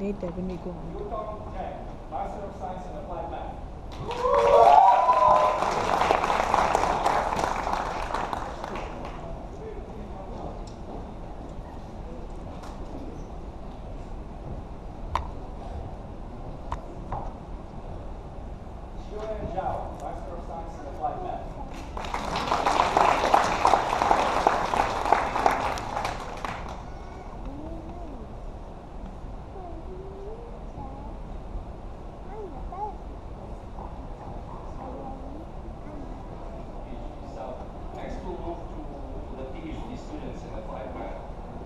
later when we go out. GP030057, Master of Science in Applied Math. Master of Science in Applied Math. So next we'll move to the PhD students in Applied Math.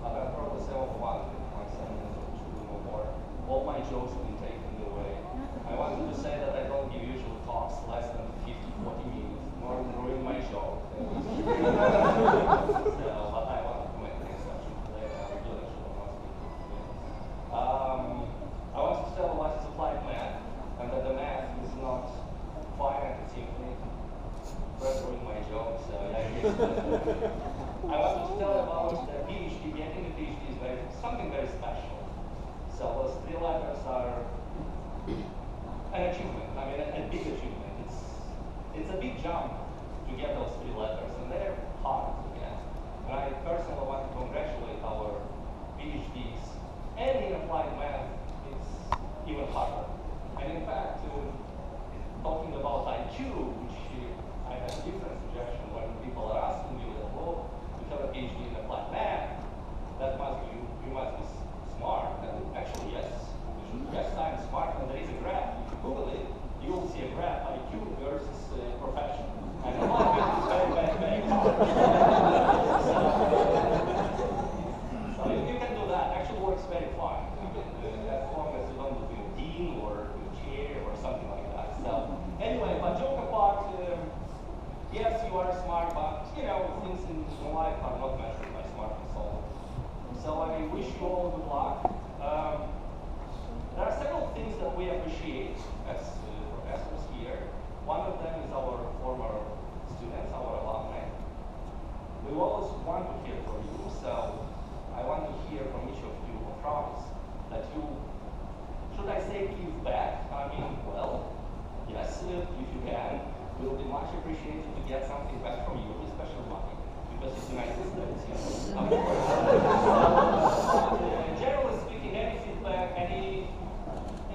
I'm going to probably say over one, like 7 minutes or 2 or more. All my jokes have been taken away. I wanted to say that I don't give usual talks less than 50-40 minutes, more than ruin my joke. But I want to make an exception today. I really should have asked you. I want to tell what is applied math, and that the math is not finite, it's infinite. First ruin my joke, so yeah, I guess I wanted to tell about the PhD. Getting a PhD is something very special. So those 3 letters are an achievement. I mean, a big achievement. It's a big jump to get those 3 letters, and they're hard to get. And I personally want to congratulate our PhDs. And in applied math, it's even harder. And in fact, talking about IQ, which I have a different suggestion when people are asking me, well, you have a PhD in applied math, that must be, you must be smart. And actually, yes. Yes, I'm smart, and there is a graph. If you Google it, you will see a graph, IQ versus profession. And a lot of it is very, very, very hard. So if you can do that, actually works very fine. As long as you don't do a dean or a chair or something like that. So anyway, but joke apart, yes, you are smart, but things in life are not measured by smartness alone. So I wish you all good luck. There are several things that we appreciate as professors here. One of them is our former students, our alumni. We always want to hear from you, so I want to hear from each of you a promise that you, should I say give back? I mean, well, yes, if you can, it will be much appreciated to get something back from you, especially money, because it's United States, generally speaking, any feedback, any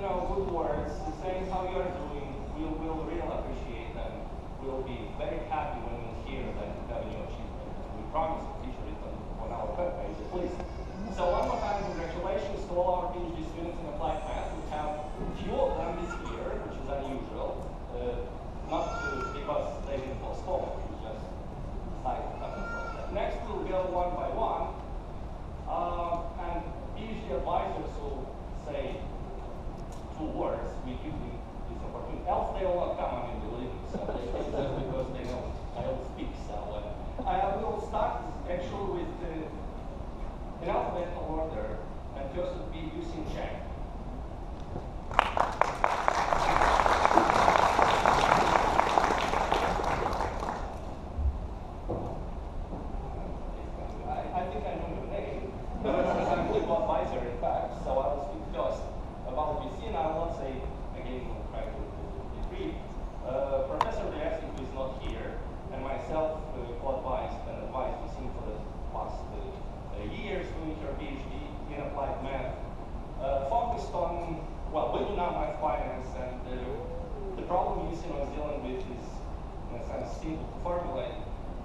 good words, saying how you are doing, we'll really appreciate, and we'll be very happy when we hear that you have a new achievement. We promise to feature it on our webpage, please. So one more time, congratulations to all our PhD students in applied math. We have a few of them this year, which is unusual, not because they didn't postpone, it's just side happens like that. Next, we'll go one by one, and PhD advisors will say 2 words. We give them this opportunity. Else they will not come, I mean, believe me. So they just because they know I don't speak. So I will start actually with in alphabetical order, and first would be Yusin Chang. I think I know your name. I'm the advisor, in fact, so I will speak first about VC, and I will not say, again, we'll try to be brief. Professor Bielski, who is not here, and myself co-advised and advised VC for the past years doing her PhD in applied math, focused on, well, we do now math finance, and the problem VC was dealing with is, in a sense, simple to formulate,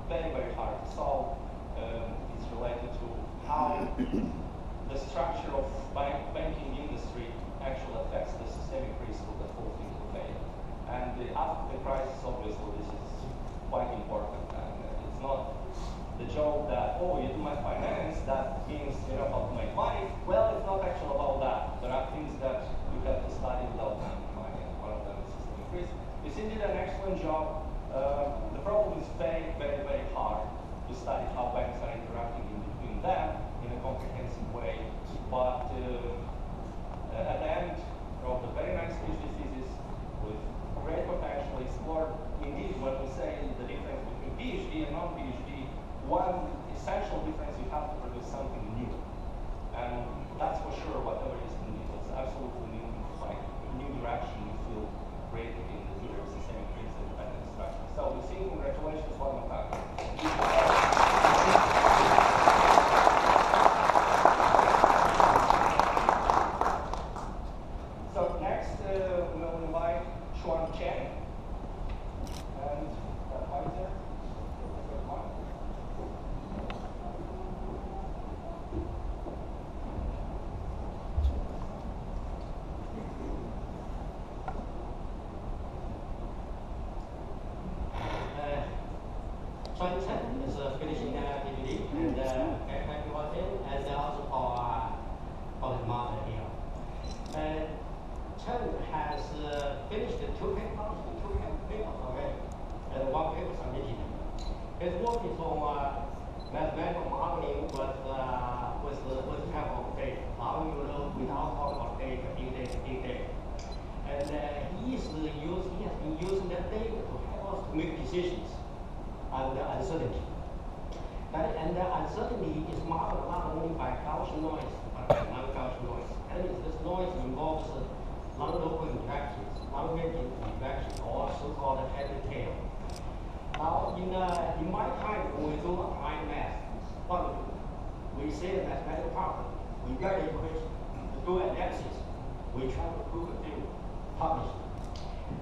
very, very hard to solve. It's related to how the structure of banking industry actually affects the systemic risk of the whole thing to fail. And after the crisis, obviously, this is quite important. And it's not the joke that, oh, you do my finance, that means you know how to make money. Well, it's not actually about that. There are things that you have to study without making money, and one of them is systemic risk. You did an excellent job. The problem is very, very, very hard to study how banks are interacting in between them in a comprehensive way. But at the end, wrote a very nice PhD thesis with great potential, explored indeed when we say the difference between PhD and non-PhD, one essential difference, you have to produce something new. And that's for sure, whatever is in it, it's absolutely Johnson is finishing PhD and thank you for him, and also for his mother here. Chen has finished two papers already, and one paper submitted. His work is on mathematical modeling with type of data. Now you know we now talk about data, big data. And he has been using that data to help us to make decisions under uncertainty. And the uncertainty is modeled not only by Gaussian noise, but by non-Gaussian noise. That means this noise involves non-local interactions, non-random interactions, or so-called heavy tail. Now, in my time, when we do applied math, what we say the mathematical problem, we get an equation, we do analysis, we try to prove a theorem, publish it.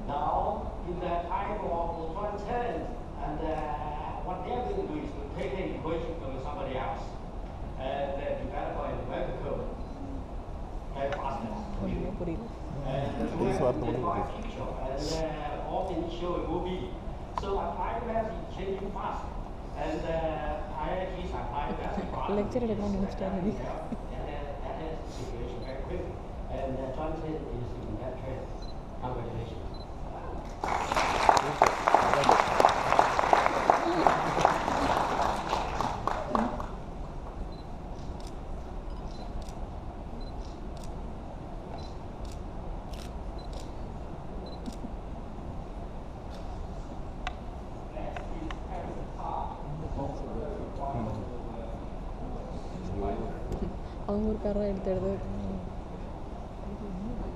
Now, in the time of 2010, and what they're going to do is to take an equation from somebody else and develop a numerical code very fast. And often show a movie. So applied math is changing fast, and IIT's applied math is fast. Lecture എടുക്കാൻ ഇഷ്ടമാണ്. That is the situation very quick, and Johnson is in that trend. Congratulations. அவங்க ஒரு கரை எடுத்து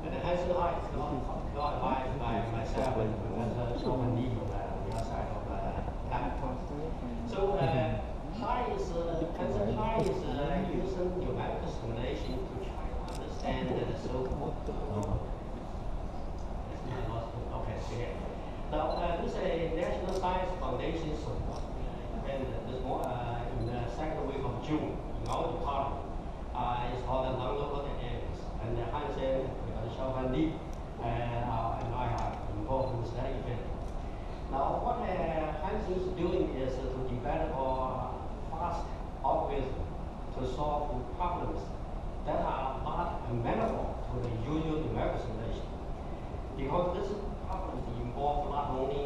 And it has to hide. It's not advised by myself and Professor Solomon Lee on the other side of Capricorn. So high is using numerical simulation to try to understand the so-called. Okay, okay. Now this is a National Science Foundation support, and this in the second week of June in our department. It's called the non-local dynamics, and Hansen, Xiaofan Li, and I are involved in that event. Now, what Hansen is doing is to develop a fast algorithm to solve problems that are not amenable to the usual numerical simulation. Because this problem involves not only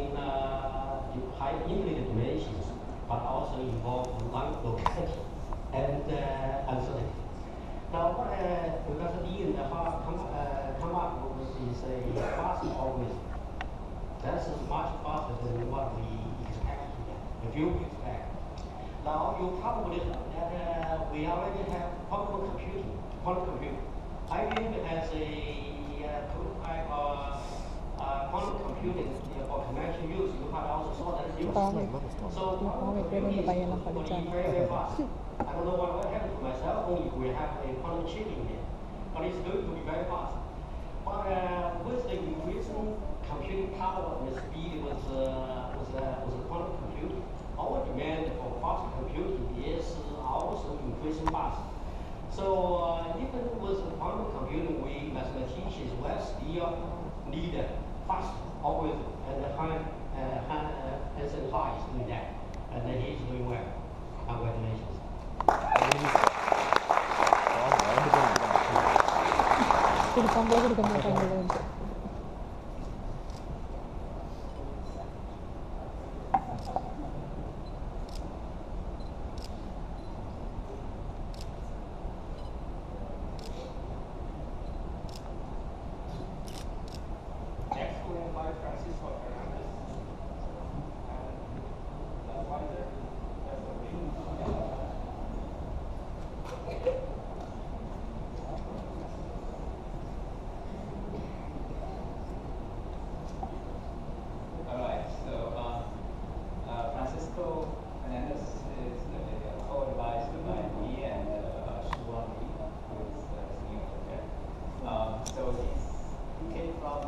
high infinite dimensions, but also involve non-locality and uncertainty. Now, what Professor Lee and come up with is a fast algorithm. That's much faster than what we expect, if you expect. Now, you probably know that we already have quantum computing. IBM has a prototype quantum computing for commercial use. You can also saw that use. So, very fast. I don't know what happened to myself, only we have a quantum chip in there. But it's going to be very fast. But with the increasing computing power and speed with quantum computing, our demand for fast computing is also increasing fast. So even with quantum computing, we mathematicians will still need a fast algorithm, and Hansen High is doing that, and he's doing well. Congratulations. കൊടുക്കാൻ മാറ്റാൻ So he came from